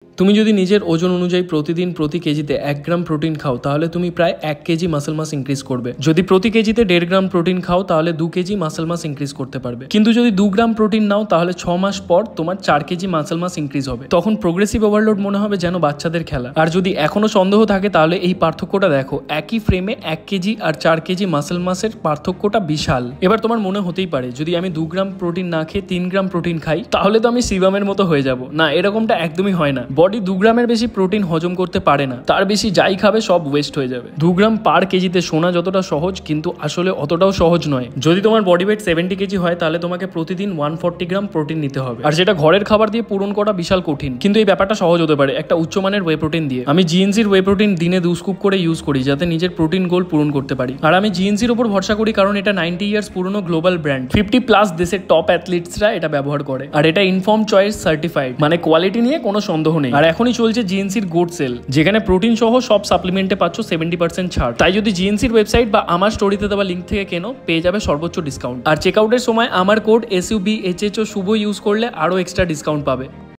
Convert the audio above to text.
তুমি যদি নিজের ওজন অনুযায়ী প্রতিদিন প্রতি কেজিতে 1 গ্রাম প্রোটিন খাও তাহলে তুমি প্রায় 1 কেজি মাসল মাস ইনক্রিজ করবে। যদি প্রতি কেজিতে 1.5 গ্রাম প্রোটিন খাও তাহলে 2 কেজি মাসল মাস ইনক্রিজ করতে পারবে। কিন্তু যদি 2 গ্রাম প্রোটিন নাও তাহলে 6 মাস পর তোমার 4 কেজি মাসল মাস ইনক্রিজ হবে। তখন প্রোগ্রেসিভ ওভারলোড মনে হবে যেন বাচ্চাদের খেলা। আর যদি এখনো সন্দেহ থাকে তাহলে এই পার্থক্যটা দেখো, একই ফ্রেমে 1 কেজি আর 4 কেজি মাসল মাসের পার্থক্যটা বিশাল। এবার তোমার মনে হতেই পারে যদি আমি 2 গ্রাম প্রোটিন না খেয়ে 3 গ্রাম প্রোটিন খাই তাহলে তো আমি শিবামের মতো হয়ে যাব। না, এরকমটা একদমই হয় না। বডি 2 গ্রামের বেশি প্রোটিন হজম করতে পারে না, তার বেশি যাই খাবে সব ওয়েস্ট হয়ে যাবে। 2 গ্রাম পার কেজিতে শোনা যতটা সহজ কিন্তু আসলে অতটাও সহজ নয়। যদি তোমার বডি ওয়েট 70 কেজি হয় তাহলে তোমাকে প্রতিদিন 140 গ্রাম প্রোটিন নিতে হবে, আর যেটা ঘরের খাবার দিয়ে পূরণ করা বিশাল কঠিন। কিন্তু এই ব্যাপারটা সহজ হতে পারে একটা উচ্চমানের ওয়ে প্রোটিন দিয়ে। আমি জিএনসির ওয়ে প্রোটিন দিনে 2 স্কুপ করে ইউজ করি যাতে নিজের প্রোটিন গোল পূরণ করতে পারি। আর আমি জিএনসির উপর ভরসা করি কারণ এটা 90 ইয়ার্স পুরনো গ্লোবাল ব্র্যান্ড। 50+ দেশের টপ অ্যাথলিটসরা এটা ব্যবহার করে, আর এটা ইনফর্ম চয়েস সার্টিফাইড, মানে কোয়ালিটি নিয়ে কোনো সন্দেহ নেই। আর এখনই চলছে জিএনসির গোড সেল, যেখানে প্রোটিন সহ সব সাপ্লিমেন্টে পাচ্ছ 70% ছাড়। তাই যদি জিএনসির ওয়েবসাইট বা আমার স্টোরিতে দেওয়া লিঙ্ক থেকে কেনো পেয়ে যাবে সর্বোচ্চ ডিসকাউন্ট। আর চেকআউটের সময় আমার কোড SUBHHO শুভ ইউজ করলে আরো এক্সট্রা ডিসকাউন্ট পাবে।